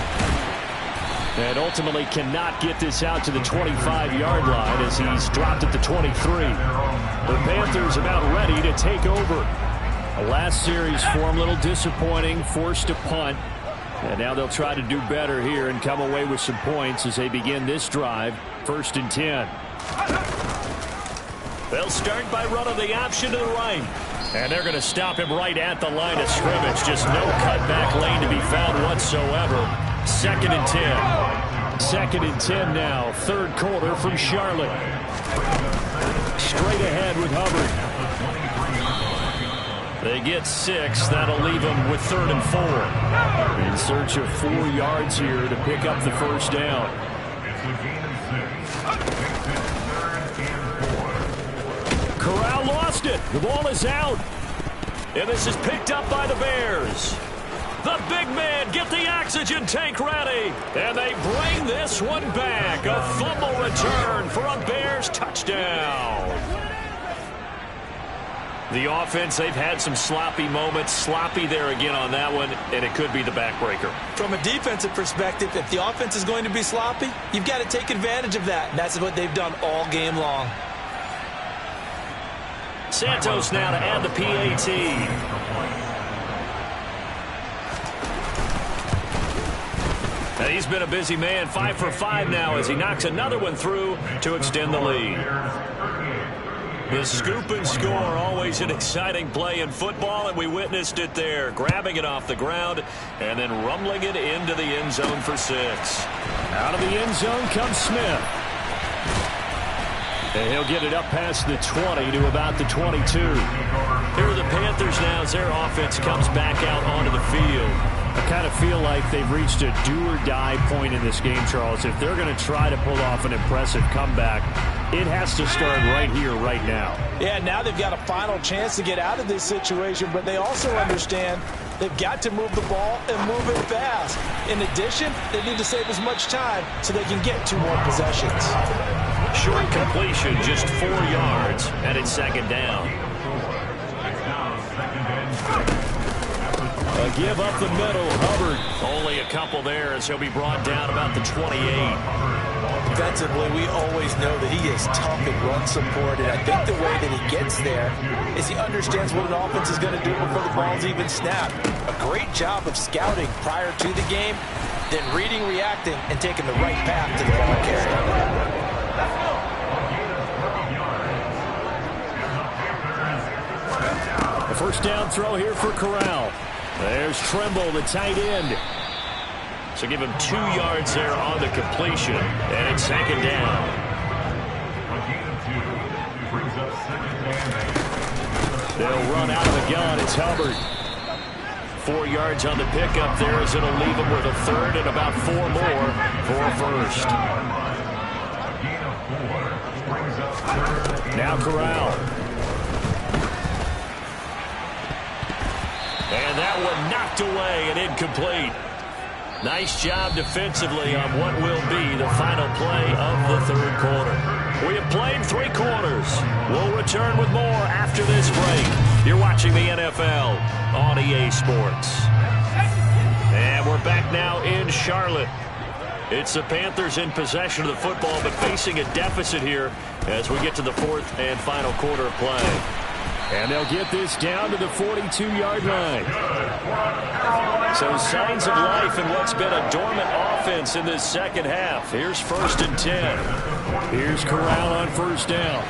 Speaker 3: And ultimately cannot get this out to the 25-yard line as he's dropped at the 23. The Panthers about ready to take over. The last series for him, a little disappointing, forced to punt. And now they'll try to do better here and come away with some points as they begin this drive, 1st and 10. They'll start by running the option to the right. And they're going to stop him right at the line of scrimmage. Just no cutback lane to be found whatsoever. 2nd and 10. 2nd and 10 now. 3rd quarter from Charlotte. Straight ahead with Hubbard. They get 6. That'll leave them with 3rd and 4. In search of 4 yards here to pick up the first down. Corral lost it. The ball is out. And this is picked up by the Bears. The big man, get the oxygen tank ready. And they bring this one back. A fumble return for a Bears touchdown. The offense, they've had some sloppy moments. Sloppy there again on that one, and it could be the backbreaker.
Speaker 4: From a defensive perspective, if the offense is going to be sloppy, you've got to take advantage of that. And that's what they've done all game long.
Speaker 3: Santos now to add the PAT. And he's been a busy man, 5 for 5 now as he knocks another one through to extend the lead. The scoop and score, always an exciting play in football, and we witnessed it there. Grabbing it off the ground and then rumbling it into the end zone for 6. Out of the end zone comes Smith. And he'll get it up past the 20 to about the 22. Here are the Panthers now as their offense comes back out onto the field. I kind of feel like they've reached a do-or-die point in this game, Charles. If they're going to try to pull off an impressive comeback, it has to start right here, right now.
Speaker 4: Yeah, now they've got a final chance to get out of this situation, but they also understand they've got to move the ball and move it fast. In addition, they need to save as much time so they can get 2 more possessions.
Speaker 3: Short completion, just 4 yards, and it's 2nd down. A give up the middle, Hubbard. Only a couple there as he'll be brought down about the 28.
Speaker 4: Defensively, we always know that he is tough and run support, and I think the way that he gets there is he understands what an offense is going to do before the ball's even snapped. A great job of scouting prior to the game, then reading, reacting, and taking the right path to the ball carrier.
Speaker 3: The first down throw here for Corral. There's Trimble, the tight end. So give him 2 yards there on the completion, and it's 2nd down. They'll run out of the gun. It's Hubbard. 4 yards on the pickup there as it'll leave him with a 3rd and about 4 more for a first. Now Corral. And that one knocked away and incomplete. Nice job defensively on what will be the final play of the 3rd quarter. We have played 3 quarters. We'll return with more after this break. You're watching the NFL on EA Sports. And we're back now in Charlotte. It's the Panthers in possession of the football, but facing a deficit here as we get to the fourth and final quarter of play.
Speaker 2: And they'll get this down to the 42-yard line.
Speaker 3: So signs of life in what's been a dormant offense in this second half. Here's 1st and 10.
Speaker 2: Here's Corral on first down.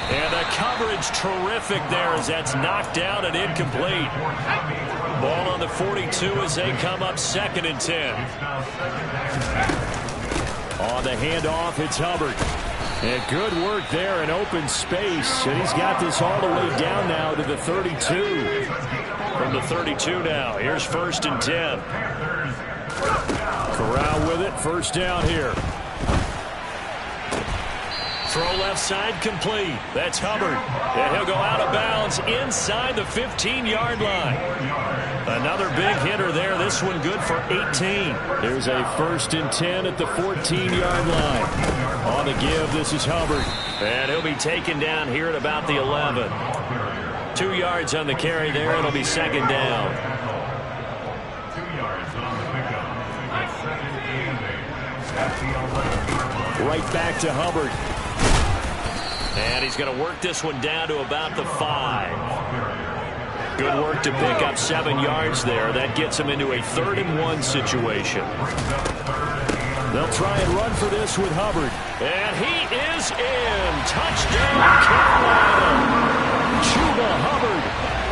Speaker 3: And the coverage terrific there as that's knocked down and incomplete. Ball on the 42 as they come up 2nd and 10.
Speaker 2: On the handoff, it's Hubbard. And good work there in open space. And he's got this all the way down now to the 32.
Speaker 3: From the 32 now, here's 1st and 10.
Speaker 2: Corral with it, first down here.
Speaker 3: Throw left side complete. That's Hubbard. And he'll go out of bounds inside the 15-yard line. Another big hitter there. This one good for 18.
Speaker 2: There's a 1st and 10 at the 14-yard line. On the give, this is Hubbard.
Speaker 3: And he'll be taken down here at about the 11. 2 yards on the carry there. It'll be 2nd down.
Speaker 2: Right back to Hubbard.
Speaker 3: And he's going to work this one down to about the 5. Good work to pick up 7 yards there. That gets him into a 3rd and 1 situation.
Speaker 2: They'll try and run for this with Hubbard.
Speaker 3: And he is in. Touchdown, Carolina.
Speaker 2: Chuba Hubbard.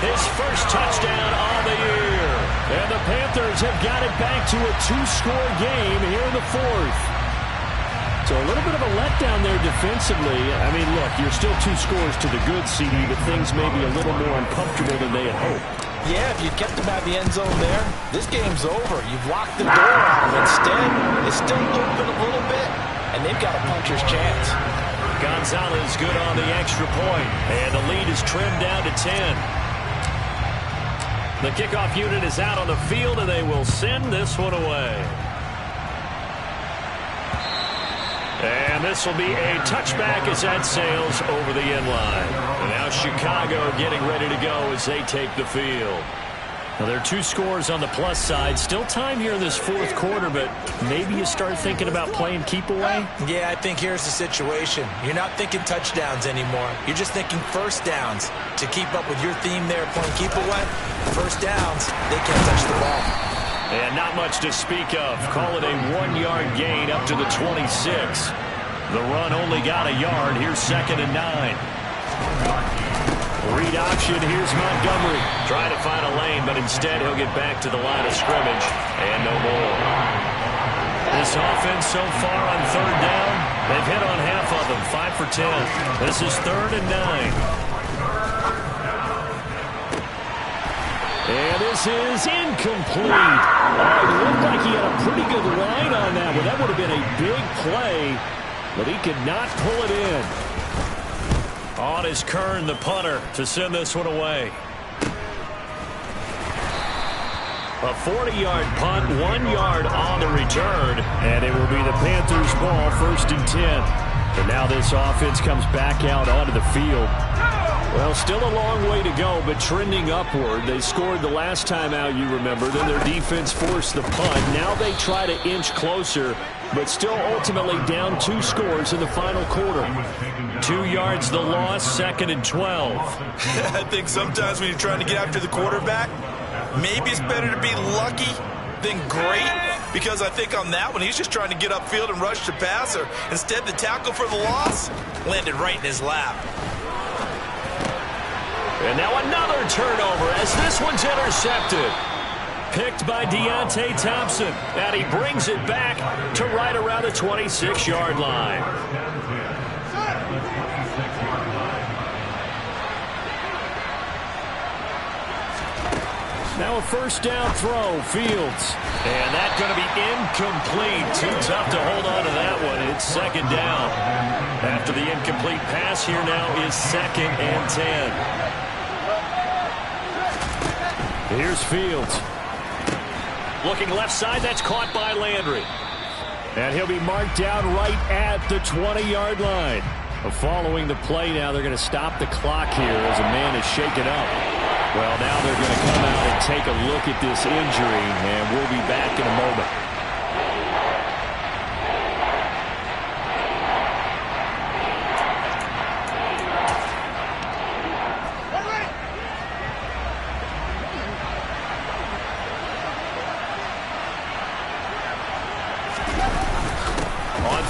Speaker 3: His first touchdown of the year.
Speaker 2: And the Panthers have got it back to a 2-score game here in the 4th. So a little bit of a letdown there defensively. I mean, look, you're still 2 scores to the good, CD, but things may be a little more uncomfortable than they had hoped.
Speaker 4: Yeah, if you kept them out of the end zone there, this game's over. You've locked the door on them. Instead, it's still open a little bit, and they've got a puncher's chance.
Speaker 3: Gonzalez good on the extra point, and the lead is trimmed down to 10. The kickoff unit is out on the field, and they will send this one away. And this will be a touchback as that sails over the end line. And now Chicago getting ready to go as they take the field. Now, there are 2 scores on the plus side. Still time here in this 4th quarter, but maybe you start thinking about playing keep away?
Speaker 4: Yeah, I think here's the situation. You're not thinking touchdowns anymore. You're just thinking first downs. To keep up with your theme there, playing keep away, first downs, they can't touch the ball.
Speaker 3: And not much to speak of. Call it a 1-yard gain up to the 26. The run only got a yard. Here's 2nd and 9.
Speaker 2: Read option. Here's Montgomery.
Speaker 3: Trying to find a lane, but instead he'll get back to the line of scrimmage. And no more. This offense so far on 3rd down, they've hit on half of them. 5 for 10. This is 3rd and 9.
Speaker 2: And this is incomplete. Oh, it looked like he had a pretty good line on that one. That would have been a big play, but he could not pull it in.
Speaker 3: On is Kern, the punter, to send this one away. A 40-yard punt, 1 yard on the return.
Speaker 2: And it will be the Panthers' ball, 1st and 10. And now this offense comes back out onto the field. Well, still a long way to go, but trending upward. They scored the last time out, you remember. Then their defense forced the punt. Now they try to inch closer, but still ultimately down 2 scores in the final quarter.
Speaker 3: 2 yards the loss, 2nd and 12.
Speaker 4: I think sometimes when you're trying to get after the quarterback, maybe it's better to be lucky than great, because I think on that one, he's just trying to get upfield and rush the passer. Instead, the tackle for the loss landed right in his lap.
Speaker 3: And now another turnover as this one's intercepted. Picked by Deontay Thompson. And he brings it back to right around the 26-yard line.
Speaker 2: Now a 1st down throw, Fields.
Speaker 3: And that's going to be incomplete. Too tough to hold on to that one. It's 2nd down. After the incomplete pass, here now is 2nd and 10.
Speaker 2: Here's Fields.
Speaker 3: Looking left side, that's caught by Landry.
Speaker 2: And he'll be marked down right at the 20-yard line. Following the play now, they're going to stop the clock here as a man is shaken up.
Speaker 3: Well, now they're going to come out and take a look at this injury, and we'll be back in a moment.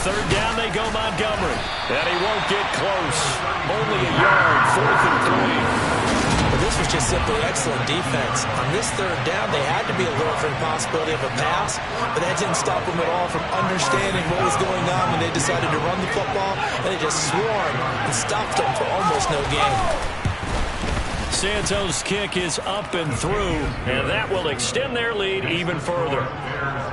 Speaker 3: Third down they go, Montgomery. And he won't get close. Only a yard, 4th and 3.
Speaker 4: But this was just simply excellent defense. On this third down, they had to be alert for the possibility of a pass, but that didn't stop them at all from understanding what was going on when they decided to run the football, and they just swarmed and stopped them for almost no gain.
Speaker 3: Santos' kick is up and through, and that will extend their lead even further.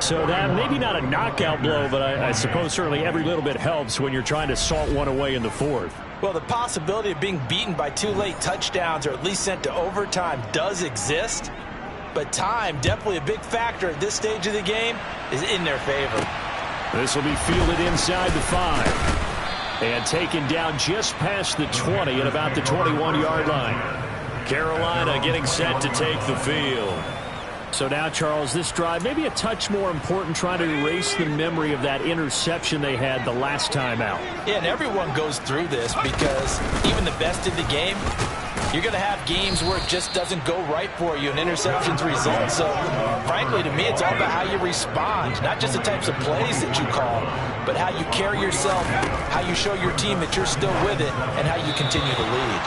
Speaker 3: So that maybe not a knockout blow, but I suppose certainly every little bit helps when you're trying to salt one away in the 4th.
Speaker 4: Well, the possibility of being beaten by 2 late touchdowns or at least sent to overtime does exist, but time, definitely a big factor at this stage of the game, is in their favor.
Speaker 3: This will be fielded inside the 5 and taken down just past the 20 at about the 21-yard line. Carolina getting set to take the field. So now, Charles, this drive maybe a touch more important, trying to erase the memory of that interception they had the last time out.
Speaker 4: Yeah, and everyone goes through this because even the best in the game, you're going to have games where it just doesn't go right for you and interceptions result. So, frankly, to me, it's all about how you respond, not just the types of plays that you call, but how you carry yourself, how you show your team that you're still with it, and how you continue to lead.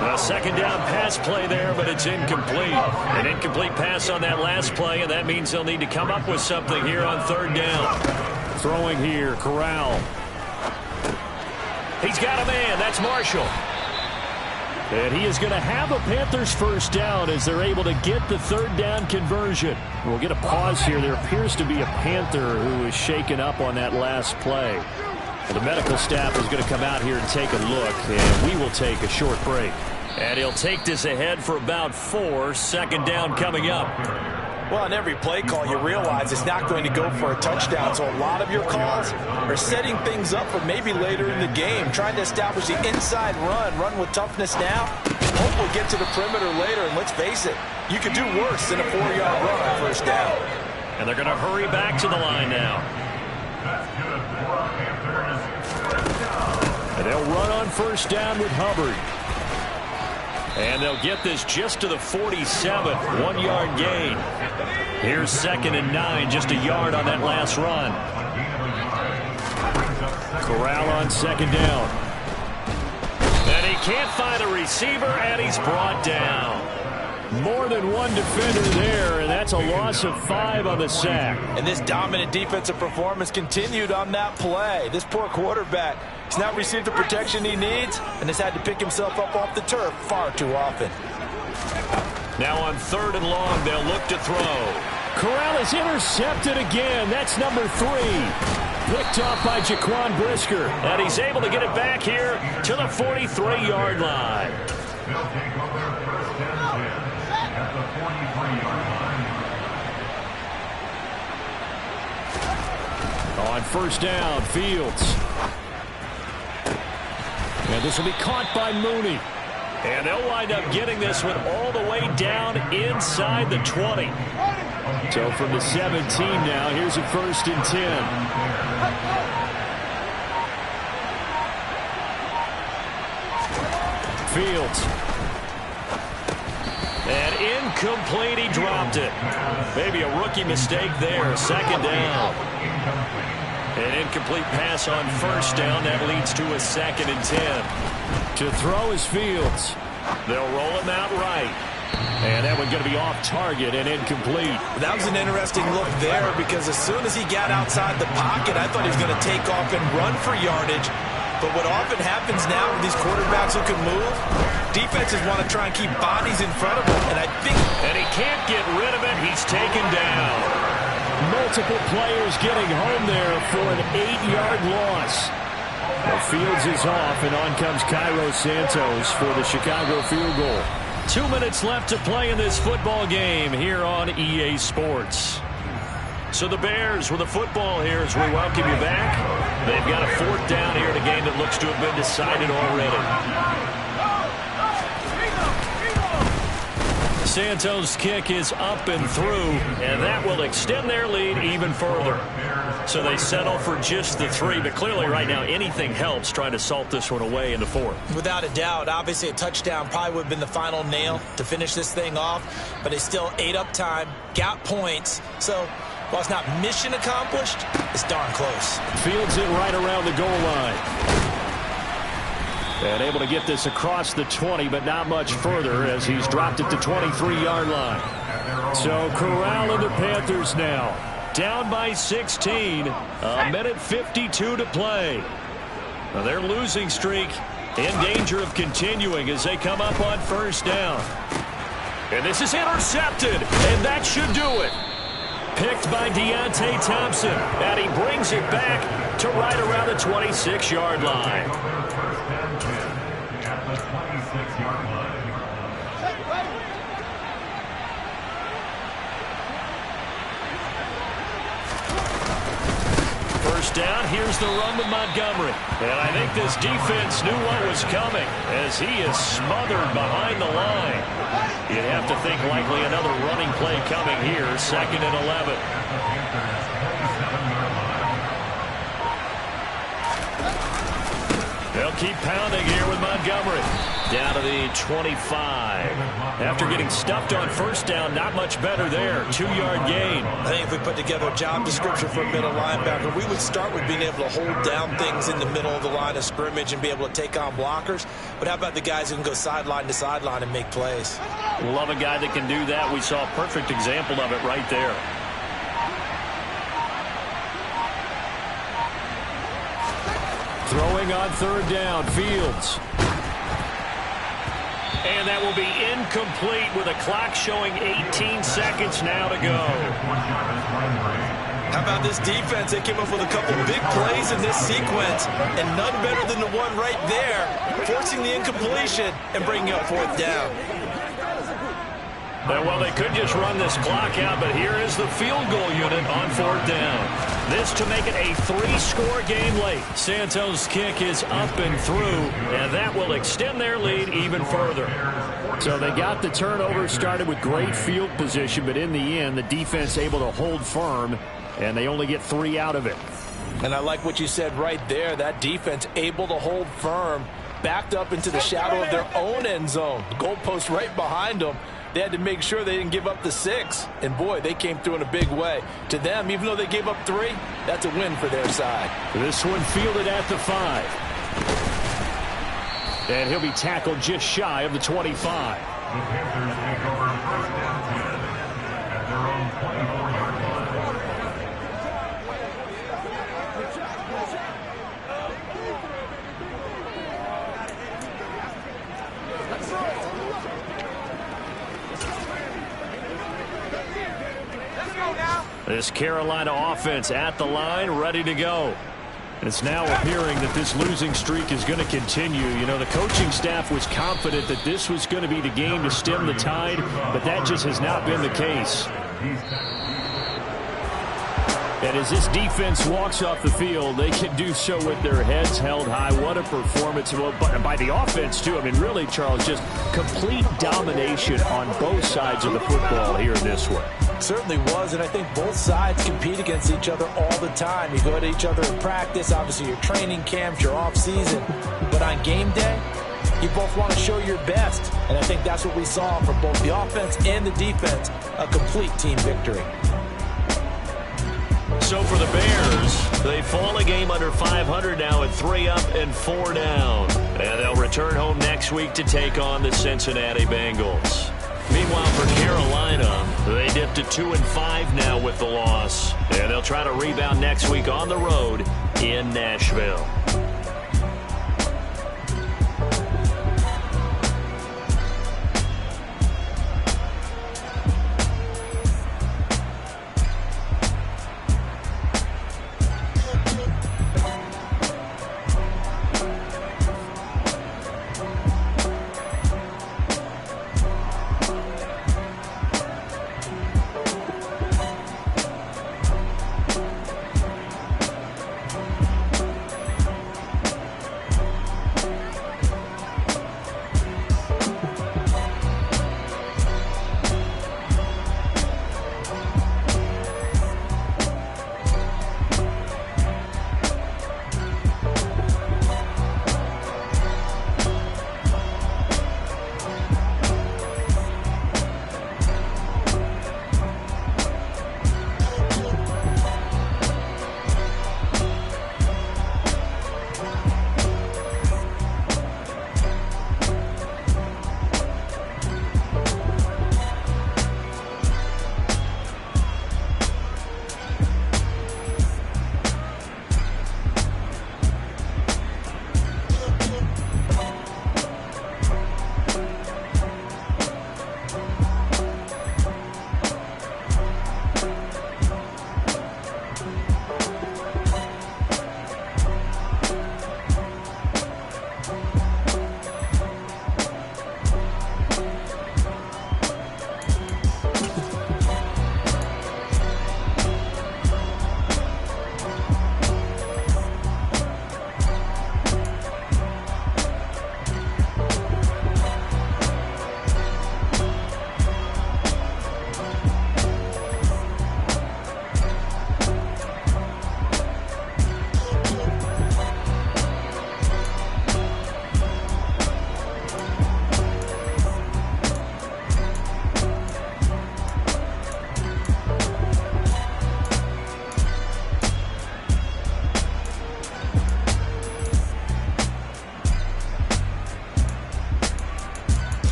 Speaker 3: A second down pass play there, but it's incomplete. An incomplete pass on that last play, and that means they'll need to come up with something here on third down. Throwing here, Corral. He's got a man. That's Marshall. And he is going to have a Panthers first down as they're able to get the third down conversion. We'll get a pause here. There appears to be a Panther who is shaken up on that last play. The medical staff is going to come out here and take a look, and we will take a short break. And he'll take this ahead for about 4. Second down coming up.
Speaker 4: Well, on every play call, you realize it's not going to go for a touchdown, so a lot of your calls are setting things up for maybe later in the game, trying to establish the inside run with toughness now. Hope we'll get to the perimeter later, and let's face it, you could do worse than a 4-yard run on first down.
Speaker 3: And they're going to hurry back to the line now. And they'll run on first down with Hubbard. And they'll get this just to the 47, 1-yard gain. Here's 2nd and 9, just a yard on that last run. Corral on second down. And he can't find a receiver, and he's brought down. More than one defender there, and that's a loss of 5 on the sack.
Speaker 4: And this dominant defensive performance continued on that play. This poor quarterback, he's not received the protection he needs and has had to pick himself up off the turf far too often.
Speaker 3: Now on 3rd and long, they'll look to throw. Corral is intercepted again. That's number 3. Picked off by Jaquan Brisker. And he's able to get it back here to the 43-yard line. On first down, Fields. And this will be caught by Mooney. And they'll wind up getting this one all the way down inside the 20. So from the 17 now, here's a 1st and 10. Fields. And incomplete, he dropped it. Maybe a rookie mistake there, 2nd down. An incomplete pass on first down. That leads to a 2nd and 10. To throw is Fields. They'll roll him out right. And that one's going to be off target and incomplete.
Speaker 4: That was an interesting look there because as soon as he got outside the pocket, I thought he was going to take off and run for yardage. But what often happens now with these quarterbacks who can move, defenses want to try and keep bodies in front of them. And I think...
Speaker 3: And he can't get rid of it. He's taken down. Multiple players getting home there for an 8-yard loss. Well, Fields is off, and on comes Cairo Santos for the Chicago field goal. 2 minutes left to play in this football game here on EA Sports. So the Bears with the football here as we welcome you back. They've got a 4th down here in a game that looks to have been decided already. Santos' kick is up and through, and that will extend their lead even further. So they settle for just the 3, but clearly right now anything helps trying to salt this one away in the 4th.
Speaker 4: Without a doubt, obviously a touchdown probably would have been the final nail to finish this thing off, but they still ate up time, got points, so while it's not mission accomplished, it's darn close.
Speaker 3: Fields it right around the goal line. And able to get this across the 20, but not much further as he's dropped it to 23-yard line. So corralling the Panthers now. Down by 16. A minute 52 to play. Now their losing streak in danger of continuing as they come up on first down. And this is intercepted, and that should do it. Picked by Deontay Thompson, and he brings it back to right around the 26-yard line. First down, here's the run with Montgomery. And I think this defense knew what was coming as he is smothered behind the line. You'd have to think likely another running play coming here, 2nd and 11. They'll keep pounding here with Montgomery. Down to the 25. After getting stuffed on first down, not much better there. 2-yard gain.
Speaker 4: I think if we put together a job description for a middle linebacker, we would start with being able to hold down things in the middle of the line of scrimmage and be able to take on blockers. But how about the guys who can go sideline to sideline and make plays?
Speaker 3: Love a guy that can do that. We saw a perfect example of it right there. Throwing on 3rd down, Fields. And that will be incomplete with a clock showing 18 seconds now to go.
Speaker 4: How about this defense? They came up with a couple big plays in this sequence, and none better than the one right there, forcing the incompletion and bringing up 4th down.
Speaker 3: Well, they could just run this clock out, but here is the field goal unit on 4th down. This to make it a 3-score game late. Santos' kick is up and through, and that will extend their lead even further. So they got the turnover started with great field position, but in the end, the defense able to hold firm, and they only get 3 out of it.
Speaker 4: And I like what you said right there. That defense able to hold firm, backed up into the shadow of their own end zone. The goalpost right behind them. They had to make sure they didn't give up the 6. And, boy, they came through in a big way. To them, even though they gave up 3, that's a win for their side.
Speaker 3: This one fielded at the 5. And he'll be tackled just shy of the 25. The Panthers take over first down 10 at their own 24-yard line. This Carolina offense at the line, ready to go. It's now appearing that this losing streak is going to continue. You know, the coaching staff was confident that this was going to be the game to stem the tide, but that just has not been the case. And as this defense walks off the field, they can do so with their heads held high. What a performance by the offense, too. I mean, really, Charles, just complete domination on both sides of the football here in this one.
Speaker 4: Certainly was, and I think both sides compete against each other all the time. You go at each other in practice, obviously your training camps, your off-season. But on game day, you both want to show your best. And I think that's what we saw from both the offense and the defense, a complete team victory.
Speaker 3: So for the Bears, they fall a game under 500 now at 3 up and 4 down. And they'll return home next week to take on the Cincinnati Bengals. Meanwhile, for Carolina, they dipped to 2-5 now with the loss. And they'll try to rebound next week on the road in Nashville.